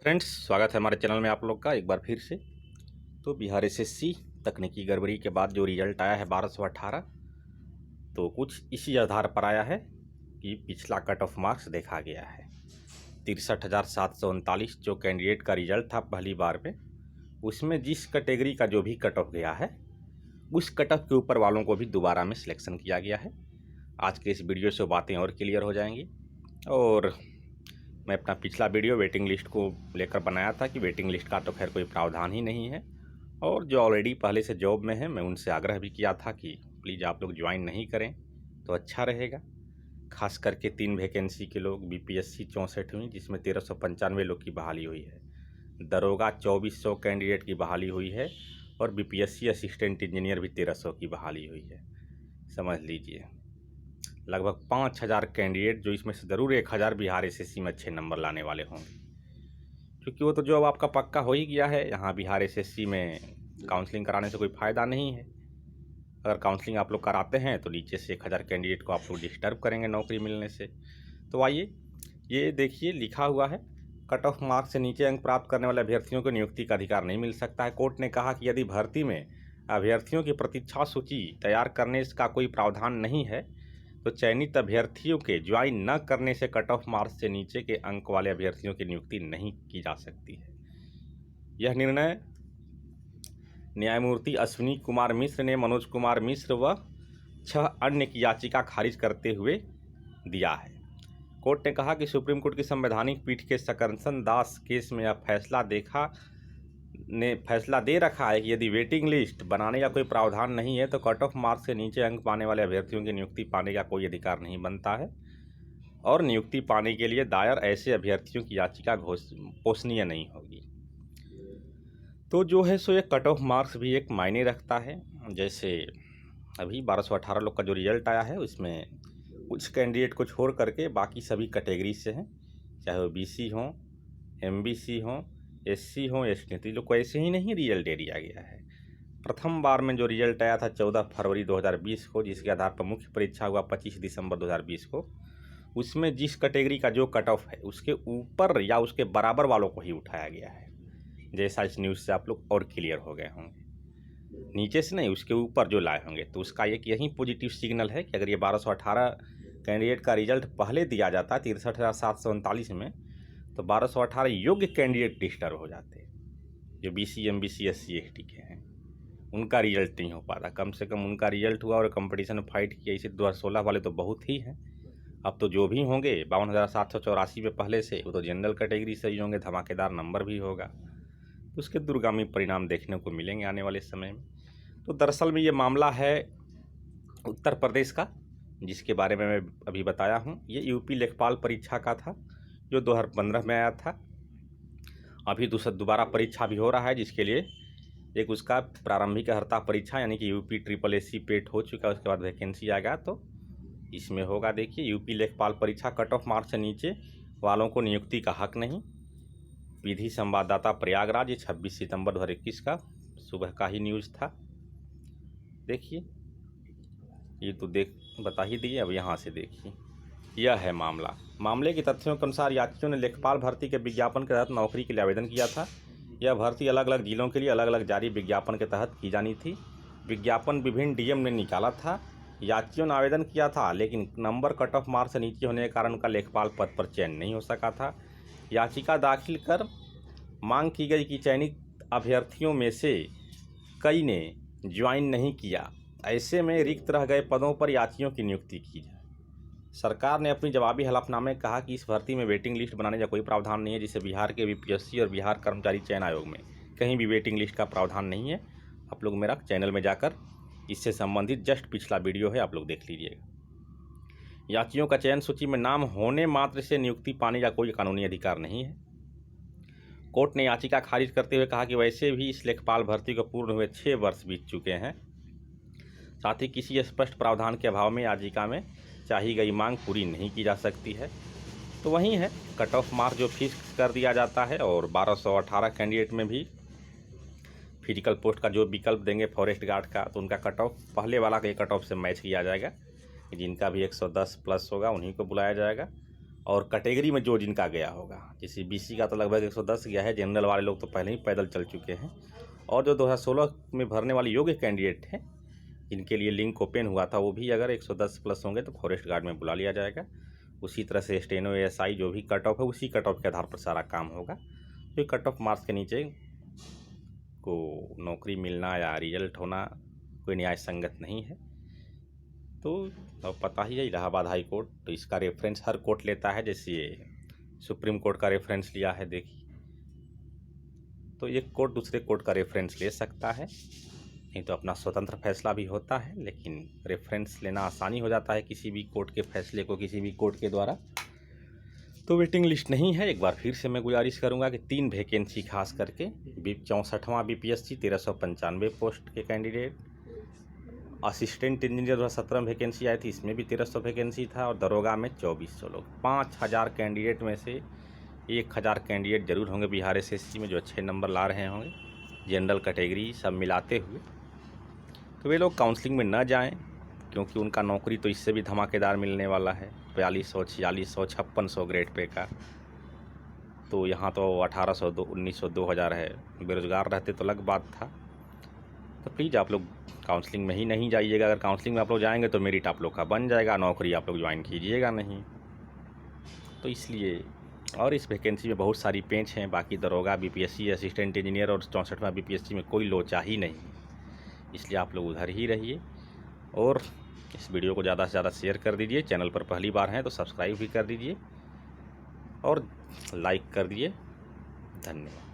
Friends, स्वागत है हमारे चैनल में आप लोग का एक बार फिर से। तो बिहार एसएससी तकनीकी गड़बड़ी के बाद जो रिजल्ट आया है 1218, तो कुछ इसी आधार पर आया है कि पिछला कट ऑफ मार्क्स देखा गया है। 63,739 जो कैंडिडेट का रिजल्ट था पहली बार में, उसमें जिस कैटेगरी का जो भी कट ऑफ गया है उस कट ऑफ के ऊपर वालों को भी दोबारा में सिलेक्शन किया गया है। आज के इस वीडियो से बातें और क्लियर हो जाएंगी। और मैं अपना पिछला वीडियो वेटिंग लिस्ट को लेकर बनाया था कि वेटिंग लिस्ट का तो खैर कोई प्रावधान ही नहीं है, और जो ऑलरेडी पहले से जॉब में है मैं उनसे आग्रह भी किया था कि प्लीज़ आप लोग ज्वाइन नहीं करें तो अच्छा रहेगा। खास करके 3 वैकेंसी के लोग, बीपीएससी 64 हुई जिसमें 1395 लोग की बहाली हुई है, दरोगा 2400 कैंडिडेट की बहाली हुई है, और बीपीएससी असिस्टेंट इंजीनियर भी 1300 की बहाली हुई है। समझ लीजिए लगभग 5000 कैंडिडेट, जो इसमें से ज़रूर 1000 बिहार एसएससी में अच्छे नंबर लाने वाले होंगे, क्योंकि वो तो जॉब आपका पक्का हो ही गया है। यहाँ बिहार एसएससी में काउंसलिंग कराने से कोई फ़ायदा नहीं है। अगर काउंसलिंग आप लोग कराते हैं तो नीचे से 1000 कैंडिडेट को आप लोग डिस्टर्ब करेंगे नौकरी मिलने से। तो आइए ये देखिए, लिखा हुआ है कट ऑफ मार्क्स से नीचे अंक प्राप्त करने वाले अभ्यर्थियों को नियुक्ति का अधिकार नहीं मिल सकता है। कोर्ट ने कहा कि यदि भर्ती में अभ्यर्थियों की प्रतीक्षा सूची तैयार करने का कोई प्रावधान नहीं है तो चयनित अभ्यर्थियों के ज्वाइन न करने से कट ऑफ मार्क्स से नीचे के अंक वाले अभ्यर्थियों की नियुक्ति नहीं की जा सकती है। यह निर्णय न्यायमूर्ति अश्विनी कुमार मिश्र ने मनोज कुमार मिश्र व 6 अन्य की याचिका खारिज करते हुए दिया है। कोर्ट ने कहा कि सुप्रीम कोर्ट की संवैधानिक पीठ के सकरसन दास केस में यह फैसला दे रखा है कि यदि वेटिंग लिस्ट बनाने का कोई प्रावधान नहीं है तो कट ऑफ मार्क्स से नीचे अंक पाने वाले अभ्यर्थियों की नियुक्ति पाने का कोई अधिकार नहीं बनता है, और नियुक्ति पाने के लिए दायर ऐसे अभ्यर्थियों की याचिका पोषणीय नहीं होगी। तो जो है सो ये कट ऑफ मार्क्स भी एक मायने रखता है। जैसे अभी 1218 लोग का जो रिजल्ट आया है उसमें कुछ कैंडिडेट को छोड़ करके बाकी सभी कैटेगरी से हैं, चाहे वो बीसी हों, एमबीसी हों, एससी हों, एसटी, तो लोग को ऐसे ही नहीं रिजल्ट दे दिया गया है। प्रथम बार में जो रिजल्ट आया था 14 फरवरी 2020 को, जिसके आधार पर मुख्य परीक्षा हुआ 25 दिसंबर 2020 को, उसमें जिस कैटेगरी का जो कट ऑफ है उसके ऊपर या उसके बराबर वालों को ही उठाया गया है। जैसा इस न्यूज़ से आप लोग और क्लियर हो गए होंगे, नीचे से नहीं उसके ऊपर जो लाए होंगे, तो उसका एक यही पॉजिटिव सिग्नल है कि अगर ये 1218 कैंडिडेट का रिजल्ट पहले दिया जाता 63,739 में, तो 1218 योग्य कैंडिडेट डिस्टर्ब हो जाते, जो बीसी, एमबीसी, एससी, एसटी के हैं, उनका रिजल्ट नहीं हो पाता। कम से कम उनका रिजल्ट हुआ और कंपटीशन में फाइट किया। इसे 2016 वाले तो बहुत ही हैं, अब तो जो भी होंगे 52,784 में पहले से, वो तो जनरल कैटेगरी से ही होंगे, धमाकेदार नंबर भी होगा, तो उसके दूरगामी परिणाम देखने को मिलेंगे आने वाले समय में। तो दरअसल में ये मामला है उत्तर प्रदेश का, जिसके बारे में मैं अभी बताया हूँ। ये यूपी लेखपाल परीक्षा का था जो 2015 में आया था। अभी दोबारा परीक्षा भी हो रहा है, जिसके लिए एक उसका प्रारंभिक अर्हता परीक्षा यानी कि यूपी ट्रिपल एससी पेट हो चुका है, उसके बाद वैकेंसी आएगा तो इसमें होगा। देखिए, यूपी लेखपाल परीक्षा कट ऑफ मार्क्स से नीचे वालों को नियुक्ति का हक नहीं। विधि संवाददाता प्रयागराज, ये 26 सितंबर 2021 का सुबह का ही न्यूज़ था। देखिए, ये तो बता ही दिए। अब यहाँ से देखिए, यह है मामले के तथ्यों के अनुसार यात्रियों ने लेखपाल भर्ती के विज्ञापन के तहत नौकरी के लिए आवेदन किया था। यह भर्ती अलग अलग जिलों के लिए अलग अलग जारी विज्ञापन के तहत की जानी थी। विज्ञापन विभिन्न डीएम ने निकाला था। यात्रियों ने आवेदन किया था, लेकिन नंबर कट ऑफ मार्क्स से नीचे होने के कारण उनका लेखपाल पद पर चयन नहीं हो सका था। याचिका दाखिल कर मांग की गई कि चयनित अभ्यर्थियों में से कई ने ज्वाइन नहीं किया, ऐसे में रिक्त रह गए पदों पर यात्रियों की नियुक्ति की जाए। सरकार ने अपनी जवाबी हलफनामे में कहा कि इस भर्ती में वेटिंग लिस्ट बनाने का कोई प्रावधान नहीं है, जिससे बिहार के बीपीएससी और बिहार कर्मचारी चयन आयोग में कहीं भी वेटिंग लिस्ट का प्रावधान नहीं है। आप लोग मेरा चैनल में जाकर इससे संबंधित जस्ट पिछला वीडियो है, आप लोग देख लीजिएगा। यात्रियों का चयन सूची में नाम होने मात्र से नियुक्ति पाने का कोई कानूनी अधिकार नहीं है। कोर्ट ने याचिका खारिज करते हुए कहा कि वैसे भी इस लेखपाल भर्ती को पूर्ण हुए 6 वर्ष बीत चुके हैं, साथ ही किसी स्पष्ट प्रावधान के अभाव में याचिका में चाही गई मांग पूरी नहीं की जा सकती है। तो वहीं है कट ऑफ मार्क्स जो फिक्स कर दिया जाता है, और 1218 कैंडिडेट में भी फिजिकल पोस्ट का जो विकल्प देंगे फॉरेस्ट गार्ड का, तो उनका कट ऑफ पहले वाला के कट ऑफ से मैच किया जाएगा। जिनका भी 110 प्लस होगा उन्हीं को बुलाया जाएगा, और कैटेगरी में जो जिनका गया होगा, जैसे बीसी का तो लगभग 110 गया है, जनरल वाले लोग तो पहले ही पैदल चल चुके हैं, और जो 2016 में भरने वाले योग्य कैंडिडेट हैं जिनके लिए लिंक ओपन हुआ था, वो भी अगर 110 प्लस होंगे तो फॉरेस्ट गार्ड में बुला लिया जाएगा। उसी तरह से स्टेनो एएसआई जो भी कट ऑफ है, उसी कट ऑफ के आधार पर सारा काम होगा। तो कट ऑफ मार्क्स के नीचे को नौकरी मिलना या रिजल्ट होना कोई न्याय संगत नहीं है। तो अब पता ही है इलाहाबाद हाई कोर्ट, तो इसका रेफरेंस हर कोर्ट लेता है, जैसे ये सुप्रीम कोर्ट का रेफरेंस लिया है देखिए। तो एक कोर्ट दूसरे कोर्ट का रेफरेंस ले सकता है, नहीं तो अपना स्वतंत्र फैसला भी होता है, लेकिन रेफरेंस लेना आसानी हो जाता है किसी भी कोर्ट के फैसले को किसी भी कोर्ट के द्वारा। तो वेटिंग लिस्ट नहीं है। एक बार फिर से मैं गुजारिश करूंगा कि 3 वैकेंसी खास करके 64वां BPSC 1395 पोस्ट के कैंडिडेट, असिस्टेंट इंजीनियर 2017 में वैकेंसी आई थी, इसमें भी 1300 वैकेंसी था, और दरोगा में 2400 लोग। 5000 कैंडिडेट में से 1000 कैंडिडेट जरूर होंगे बिहार SSC में जो अच्छे नंबर ला रहे होंगे, जनरल कैटेगरी सब मिलाते हुए। तो वे लोग काउंसलिंग में न जाएं, क्योंकि उनका नौकरी तो इससे भी धमाकेदार मिलने वाला है, 4200, 4600, 5600 ग्रेड पे का। तो यहाँ तो 1800, 1900, 2000 है। बेरोजगार रहते तो अलग बात था। तो प्लीज़ आप लोग काउंसलिंग में ही नहीं जाइएगा। अगर काउंसलिंग में आप लोग जाएंगे तो मेरिट आप लोग का बन जाएगा, नौकरी आप लोग ज्वाइन कीजिएगा नहीं। तो इसलिए, और इस वैकेंसी में बहुत सारी पेंच हैं। बाकी दरोगा, BPSC, असिस्टेंट इंजीनियर और 64वां BPSC में कोई लोचा ही नहीं, इसलिए आप लोग उधर ही रहिए। और इस वीडियो को ज़्यादा से ज़्यादा शेयर कर दीजिए। चैनल पर पहली बार हैं तो सब्सक्राइब भी कर दीजिए और लाइक कर दीजिए। धन्यवाद।